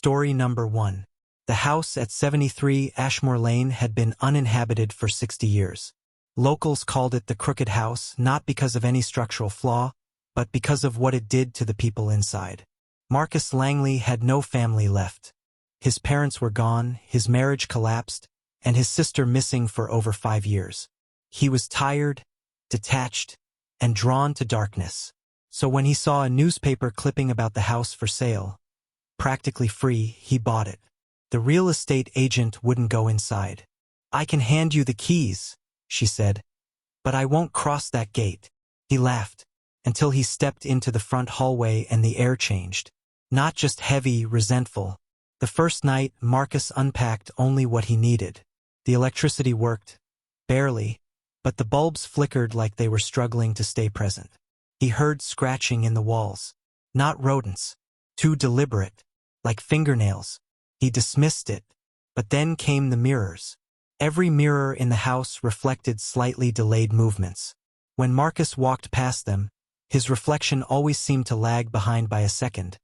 Story number 1. The house at 73 Ashmore Lane had been uninhabited for 60 years. Locals called it the Crooked House, not because of any structural flaw, but because of what it did to the people inside. Marcus Langley had no family left. His parents were gone, his marriage collapsed, and his sister missing for over 5 years. He was tired, detached, and drawn to darkness. So when he saw a newspaper clipping about the house for sale, practically free, he bought it. The real estate agent wouldn't go inside. "I can hand you the keys," she said, "but I won't cross that gate." He laughed, until he stepped into the front hallway and the air changed. Not just heavy, resentful. The first night, Marcus unpacked only what he needed. The electricity worked, barely, but the bulbs flickered like they were struggling to stay present. He heard scratching in the walls. Not rodents. Too deliberate. Like fingernails. He dismissed it. But then came the mirrors. Every mirror in the house reflected slightly delayed movements. When Marcus walked past them, his reflection always seemed to lag behind by a second,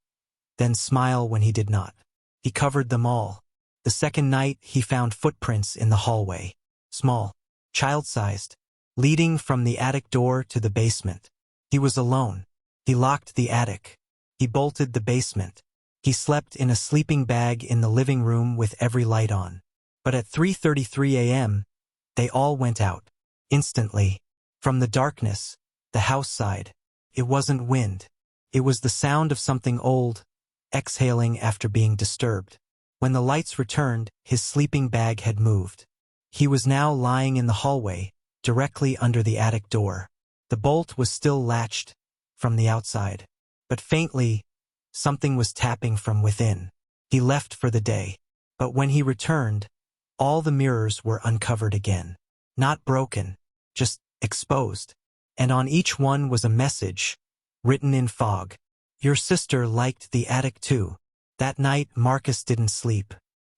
then smile when he did not. He covered them all. The second night, he found footprints in the hallway. Small, child-sized, leading from the attic door to the basement. He was alone. He locked the attic. He bolted the basement. He slept in a sleeping bag in the living room with every light on. But at 3:33 a.m., they all went out. Instantly. From the darkness, the house side. It wasn't wind. It was the sound of something old, exhaling after being disturbed. When the lights returned, his sleeping bag had moved. He was now lying in the hallway, directly under the attic door. The bolt was still latched, from the outside. But faintly, something was tapping from within. He left for the day. But when he returned, all the mirrors were uncovered again. Not broken, just exposed. And on each one was a message, written in fog. "Your sister liked the attic too." That night, Marcus didn't sleep.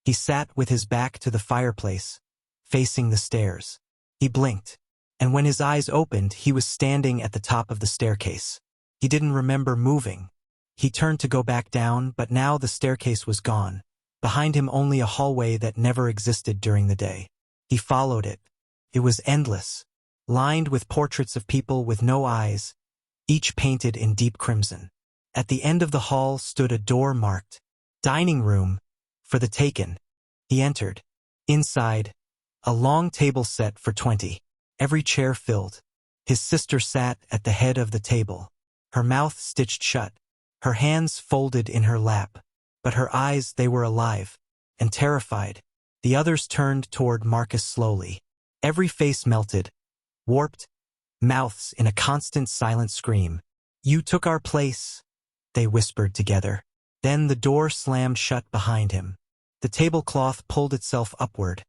He sat with his back to the fireplace, facing the stairs. He blinked, and when his eyes opened, he was standing at the top of the staircase. He didn't remember moving. He turned to go back down, but now the staircase was gone. Behind him only a hallway that never existed during the day. He followed it. It was endless, lined with portraits of people with no eyes, each painted in deep crimson. At the end of the hall stood a door marked, "Dining Room, for the taken." He entered. Inside, a long table set for 20. Every chair filled. His sister sat at the head of the table, her mouth stitched shut, her hands folded in her lap. But her eyes, they were alive and terrified. The others turned toward Marcus slowly. Every face melted, warped, mouths in a constant silent scream. "You took our place," they whispered together. Then the door slammed shut behind him. The tablecloth pulled itself upward,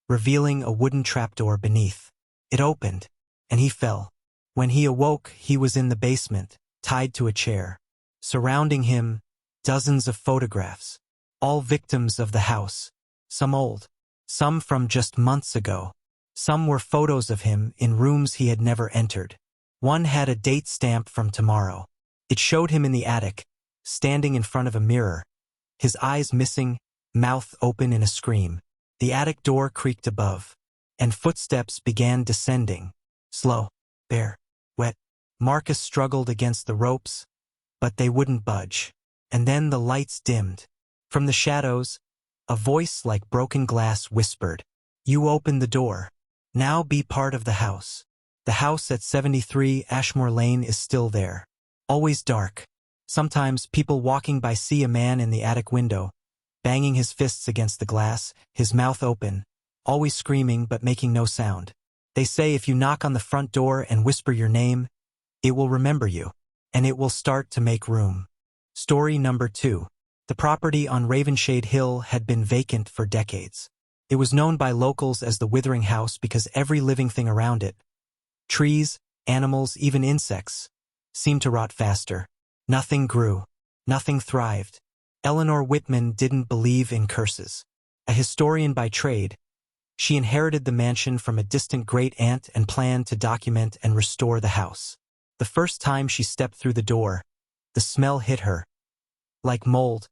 revealing a wooden trapdoor beneath. It opened, and he fell. When he awoke, he was in the basement, tied to a chair. Surrounding him, dozens of photographs, all victims of the house, some old, some from just months ago. Some were photos of him in rooms he had never entered. One had a date stamp from tomorrow. It showed him in the attic, standing in front of a mirror, his eyes missing, mouth open in a scream. The attic door creaked above, and footsteps began descending. Slow, bare, wet. Marcus struggled against the ropes, but they wouldn't budge. And then the lights dimmed. From the shadows, a voice like broken glass whispered, "You opened the door. Now be part of the house." The house at 73 Ashmore Lane is still there. Always dark. Sometimes people walking by see a man in the attic window, banging his fists against the glass, his mouth open, always screaming but making no sound. They say if you knock on the front door and whisper your name, it will remember you, and it will start to make room. Story number 2. The property on Ravenshade Hill had been vacant for decades. It was known by locals as the Withering House because every living thing around it, trees, animals, even insects, seemed to rot faster. Nothing grew. Nothing thrived. Eleanor Whitman didn't believe in curses. A historian by trade, she inherited the mansion from a distant great-aunt and planned to document and restore the house. The first time she stepped through the door, the smell hit her, like mold,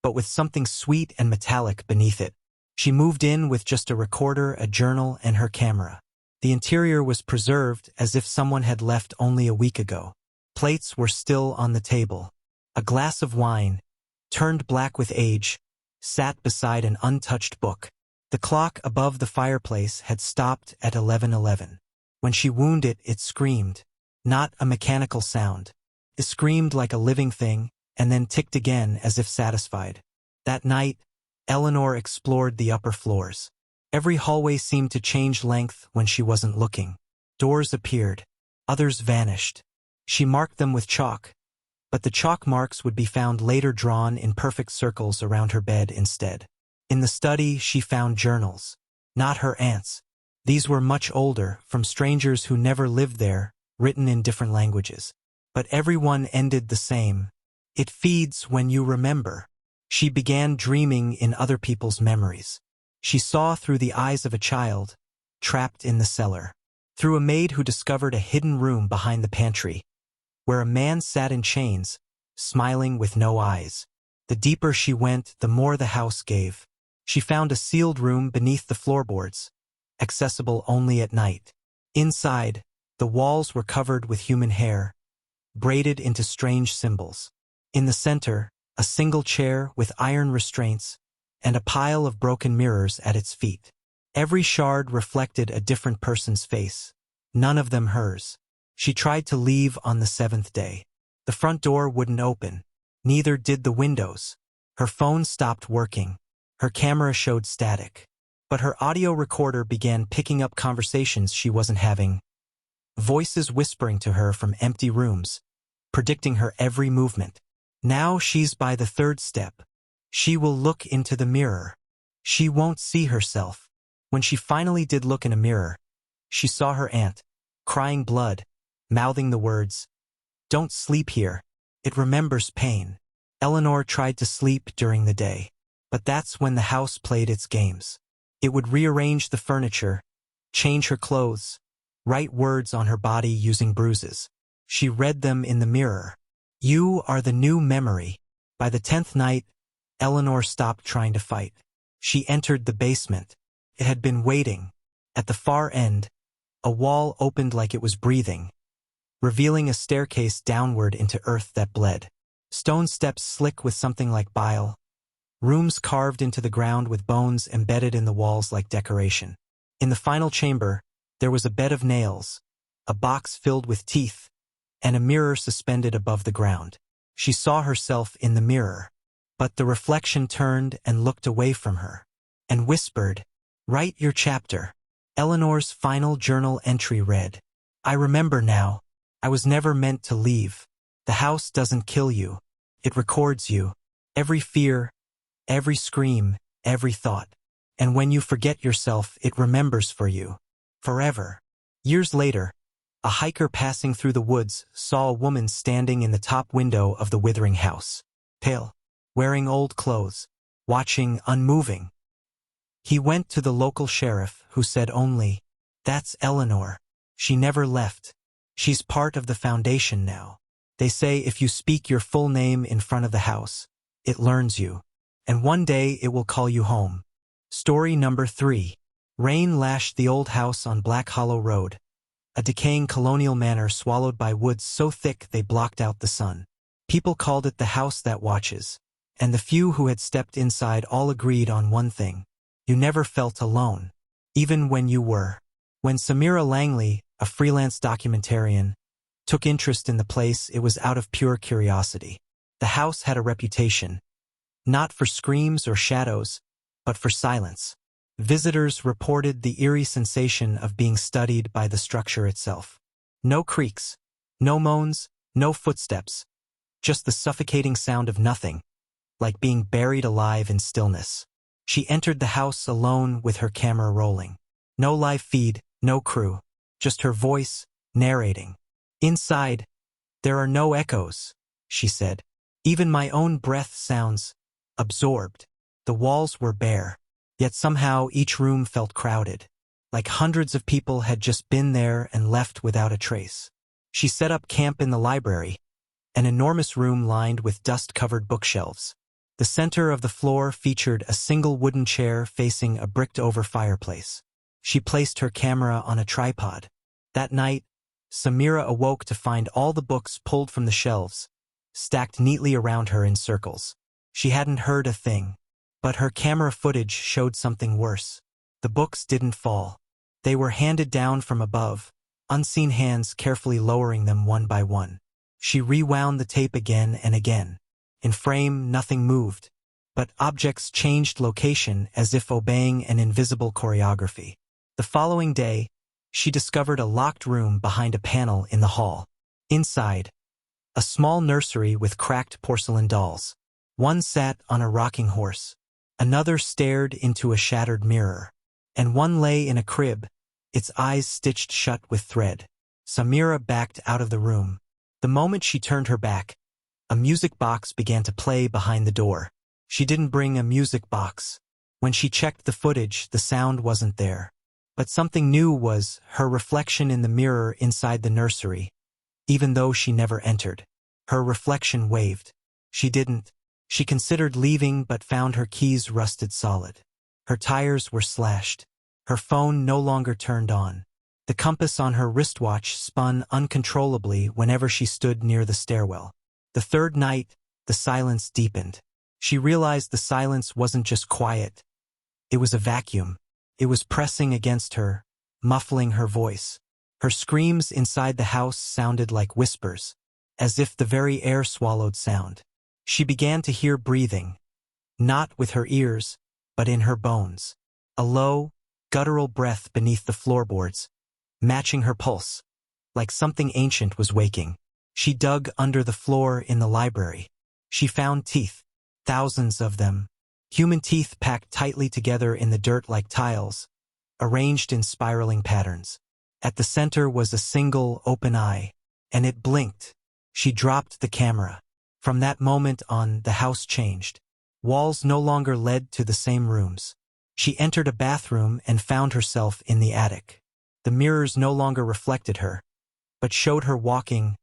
but with something sweet and metallic beneath it. She moved in with just a recorder, a journal, and her camera. The interior was preserved as if someone had left only a week ago. Plates were still on the table. A glass of wine, turned black with age, sat beside an untouched book. The clock above the fireplace had stopped at 11:11. When she wound it, it screamed. Not a mechanical sound. It screamed like a living thing, and then ticked again as if satisfied. That night, Eleanor explored the upper floors. Every hallway seemed to change length when she wasn't looking. Doors appeared. Others vanished. She marked them with chalk, but the chalk marks would be found later drawn in perfect circles around her bed instead. In the study, she found journals. Not her aunt's. These were much older, from strangers who never lived there, written in different languages. But everyone ended the same. It feeds when you remember. She began dreaming in other people's memories. She saw through the eyes of a child, trapped in the cellar. Through a maid who discovered a hidden room behind the pantry, where a man sat in chains, smiling with no eyes. The deeper she went, the more the house gave. She found a sealed room beneath the floorboards, accessible only at night. Inside, the walls were covered with human hair, braided into strange symbols. In the center, a single chair with iron restraints, and a pile of broken mirrors at its feet. Every shard reflected a different person's face, none of them hers. She tried to leave on the 7th day. The front door wouldn't open. Neither did the windows. Her phone stopped working. Her camera showed static. But her audio recorder began picking up conversations she wasn't having. Voices whispering to her from empty rooms, predicting her every movement. Now she's by the 3rd step. She will look into the mirror. She won't see herself. When she finally did look in a mirror, she saw her aunt, crying blood, mouthing the words, "Don't sleep here. It remembers pain." Eleanor tried to sleep during the day, but that's when the house played its games. It would rearrange the furniture, change her clothes, write words on her body using bruises. She read them in the mirror. "You are the new memory." By the 10th night, Eleanor stopped trying to fight. She entered the basement. It had been waiting. At the far end, a wall opened like it was breathing, revealing a staircase downward into earth that bled. Stone steps slick with something like bile. Rooms carved into the ground with bones embedded in the walls like decoration. In the final chamber, there was a bed of nails, a box filled with teeth, and a mirror suspended above the ground. She saw herself in the mirror, but the reflection turned and looked away from her, and whispered, "Write your chapter." Eleanor's final journal entry read, "I remember now. I was never meant to leave. The house doesn't kill you. It records you. Every fear, every scream, every thought. And when you forget yourself, it remembers for you. Forever." Years later, a hiker passing through the woods saw a woman standing in the top window of the withering house, pale, wearing old clothes, watching unmoving. He went to the local sheriff, who said only, "That's Eleanor. She never left. She's part of the foundation now. They say if you speak your full name in front of the house, it learns you. And one day it will call you home." Story number 3. Rain lashed the old house on Black Hollow Road, a decaying colonial manor swallowed by woods so thick they blocked out the sun. People called it the house that watches, and the few who had stepped inside all agreed on one thing: you never felt alone, even when you were. When Samira Langley, a freelance documentarian, took interest in the place, it was out of pure curiosity. The house had a reputation, not for screams or shadows, but for silence. Visitors reported the eerie sensation of being studied by the structure itself. No creaks, no moans, no footsteps, just the suffocating sound of nothing, like being buried alive in stillness. She entered the house alone with her camera rolling. No live feed, no crew, just her voice, narrating. "Inside, there are no echoes," she said. "Even my own breath sounds absorbed." The walls were bare, yet somehow each room felt crowded, like hundreds of people had just been there and left without a trace. She set up camp in the library, an enormous room lined with dust-covered bookshelves. The center of the floor featured a single wooden chair facing a bricked-over fireplace. She placed her camera on a tripod. That night, Samira awoke to find all the books pulled from the shelves, stacked neatly around her in circles. She hadn't heard a thing, but her camera footage showed something worse. The books didn't fall. They were handed down from above, unseen hands carefully lowering them one by one. She rewound the tape again and again. In frame, nothing moved, but objects changed location as if obeying an invisible choreography. The following day, she discovered a locked room behind a panel in the hall. Inside, a small nursery with cracked porcelain dolls. One sat on a rocking horse, another stared into a shattered mirror, and one lay in a crib, its eyes stitched shut with thread. Samira backed out of the room. The moment she turned her back, a music box began to play behind the door. She didn't bring a music box. When she checked the footage, the sound wasn't there. But something new was her reflection in the mirror inside the nursery. Even though she never entered, her reflection waved. She didn't. She considered leaving but found her keys rusted solid. Her tires were slashed. Her phone no longer turned on. The compass on her wristwatch spun uncontrollably whenever she stood near the stairwell. The third night, the silence deepened. She realized the silence wasn't just quiet. It was a vacuum. It was pressing against her, muffling her voice. Her screams inside the house sounded like whispers, as if the very air swallowed sound. She began to hear breathing, not with her ears, but in her bones. A low, guttural breath beneath the floorboards, matching her pulse, like something ancient was waking. She dug under the floor in the library. She found teeth, thousands of them. Human teeth packed tightly together in the dirt like tiles, arranged in spiraling patterns. At the center was a single open eye, and it blinked. She dropped the camera. From that moment on, the house changed. Walls no longer led to the same rooms. She entered a bathroom and found herself in the attic. The mirrors no longer reflected her, but showed her walking,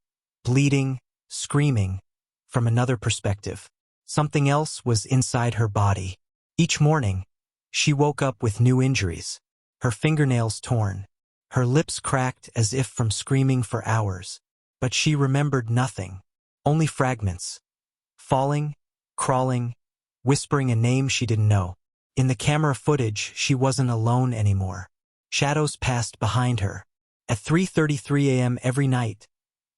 bleeding, screaming, from another perspective. Something else was inside her body. Each morning, she woke up with new injuries. Her fingernails torn, her lips cracked as if from screaming for hours. But she remembered nothing, only fragments. Falling, crawling, whispering a name she didn't know. In the camera footage, she wasn't alone anymore. Shadows passed behind her. At 3:33 a.m. every night,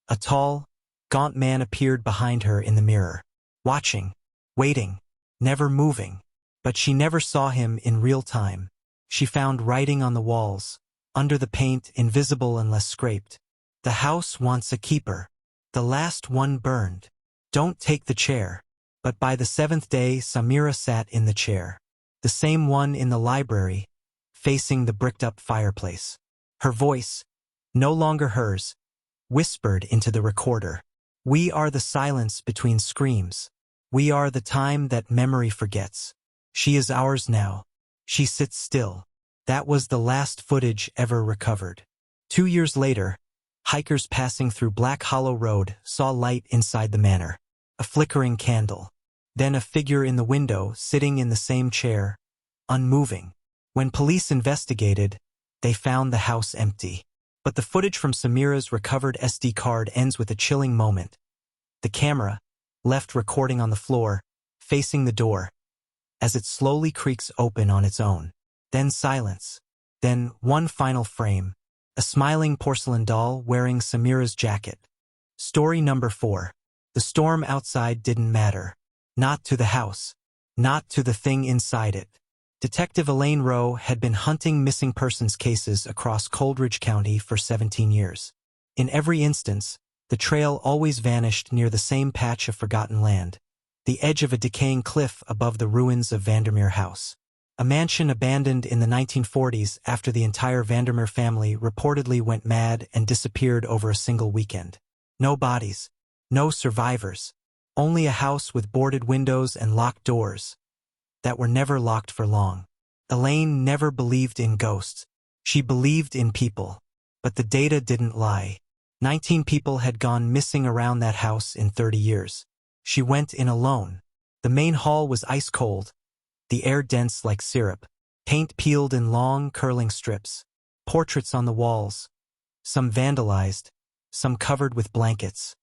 a tall, gaunt man appeared behind her in the mirror, watching, waiting, never moving. But she never saw him in real time. She found writing on the walls, under the paint invisible unless scraped. The house wants a keeper. The last one burned. Don't take the chair. But by the seventh day, Samira sat in the chair. The same one in the library, facing the bricked-up fireplace. Her voice, no longer hers, whispered into the recorder. We are the silence between screams. We are the time that memory forgets. She is ours now. She sits still. That was the last footage ever recovered. 2 years later, hikers passing through Black Hollow Road saw light inside the manor. A flickering candle. Then a figure in the window sitting in the same chair, unmoving. When police investigated, they found the house empty. But the footage from Samira's recovered SD card ends with a chilling moment. The camera, left recording on the floor, facing the door, as it slowly creaks open on its own. Then silence. Then one final frame. A smiling porcelain doll wearing Samira's jacket. Story number 4. The storm outside didn't matter. Not to the house. Not to the thing inside it. Detective Elaine Rowe had been hunting missing persons cases across Coldridge County for 17 years. In every instance, the trail always vanished near the same patch of forgotten land, the edge of a decaying cliff above the ruins of Vandermeer House. A mansion abandoned in the 1940s after the entire Vandermeer family reportedly went mad and disappeared over a single weekend. No bodies. No survivors. Only a house with boarded windows and locked doors that were never locked for long. Elaine never believed in ghosts. She believed in people. But the data didn't lie. 19 people had gone missing around that house in 30 years. She went in alone. The main hall was ice cold, the air dense like syrup, paint peeled in long, curling strips, portraits on the walls, some vandalized, some covered with blankets.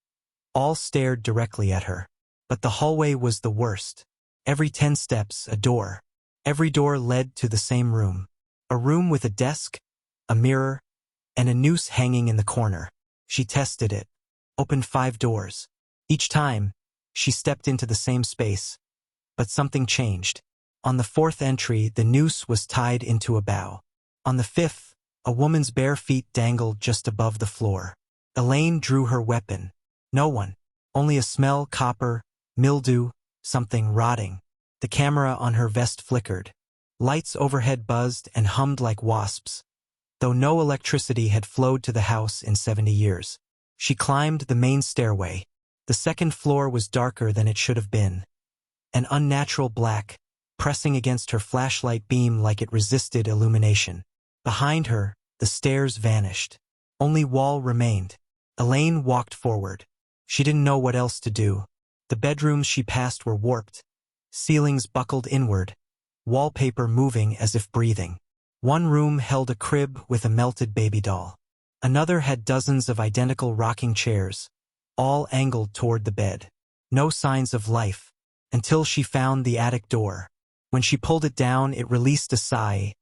All stared directly at her. But the hallway was the worst. Every 10 steps, a door. Every door led to the same room. A room with a desk, a mirror, and a noose hanging in the corner. She tested it, opened 5 doors. Each time, she stepped into the same space. But something changed. On the 4th entry, the noose was tied into a bough. On the 5th, a woman's bare feet dangled just above the floor. Elaine drew her weapon. No one. Only a smell, copper, mildew, something rotting. The camera on her vest flickered. Lights overhead buzzed and hummed like wasps, though no electricity had flowed to the house in 70 years. She climbed the main stairway. The 2nd floor was darker than it should have been. An unnatural black, pressing against her flashlight beam like it resisted illumination. Behind her, the stairs vanished. Only wall remained. Elaine walked forward. She didn't know what else to do. The bedrooms she passed were warped, ceilings buckled inward, wallpaper moving as if breathing. One room held a crib with a melted baby doll. Another had dozens of identical rocking chairs, all angled toward the bed. No signs of life, until she found the attic door. When she pulled it down, it released a sigh,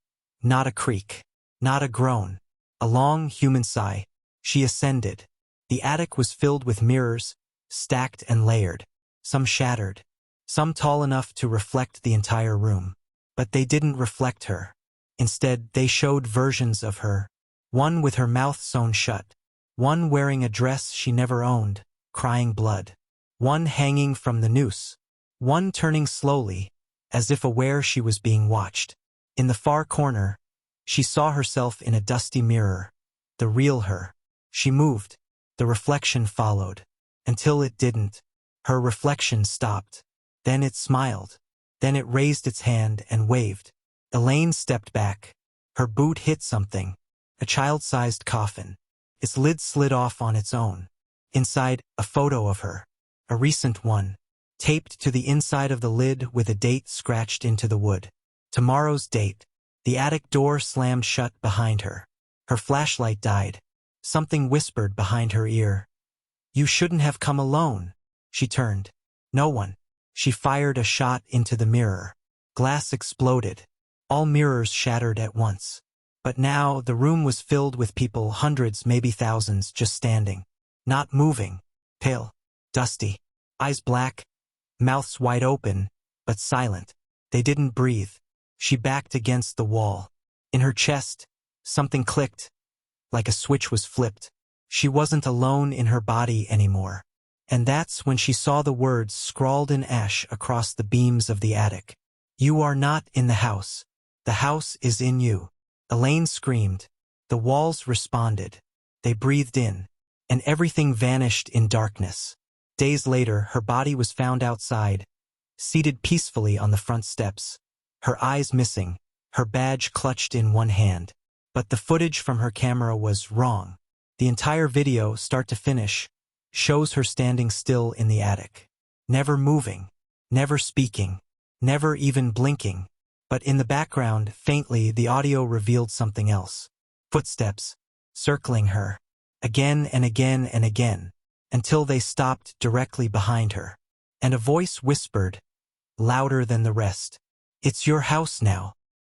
not a creak, not a groan, a long human sigh. She ascended. The attic was filled with mirrors, stacked and layered, some shattered, some tall enough to reflect the entire room. But they didn't reflect her. Instead, they showed versions of her, one with her mouth sewn shut, one wearing a dress she never owned, crying blood, one hanging from the noose, one turning slowly, as if aware she was being watched. In the far corner, she saw herself in a dusty mirror, the real her. She moved. The reflection followed. Until it didn't. Her reflection stopped. Then it smiled. Then it raised its hand and waved. Elaine stepped back. Her boot hit something. A child-sized coffin. Its lid slid off on its own. Inside, a photo of her. A recent one. Taped to the inside of the lid with a date scratched into the wood. Tomorrow's date. The attic door slammed shut behind her. Her flashlight died. Something whispered behind her ear. "You shouldn't have come alone." She turned. No one. She fired a shot into the mirror. Glass exploded. All mirrors shattered at once. But now the room was filled with people, hundreds, maybe thousands, just standing. Not moving. Pale. Dusty. Eyes black. Mouths wide open, but silent. They didn't breathe. She backed against the wall. In her chest, something clicked, like a switch was flipped. She wasn't alone in her body anymore. And that's when she saw the words scrawled in ash across the beams of the attic. "You are not in the house. The house is in you." Elaine screamed. The walls responded. They breathed in, and everything vanished in darkness. Days later, her body was found outside, seated peacefully on the front steps, her eyes missing, her badge clutched in one hand. But the footage from her camera was wrong. The entire video, start to finish, shows her standing still in the attic. Never moving, never speaking, never even blinking. But in the background, faintly, the audio revealed something else. Footsteps, circling her, again and again and again, until they stopped directly behind her. And a voice whispered, louder than the rest, "It's your house now."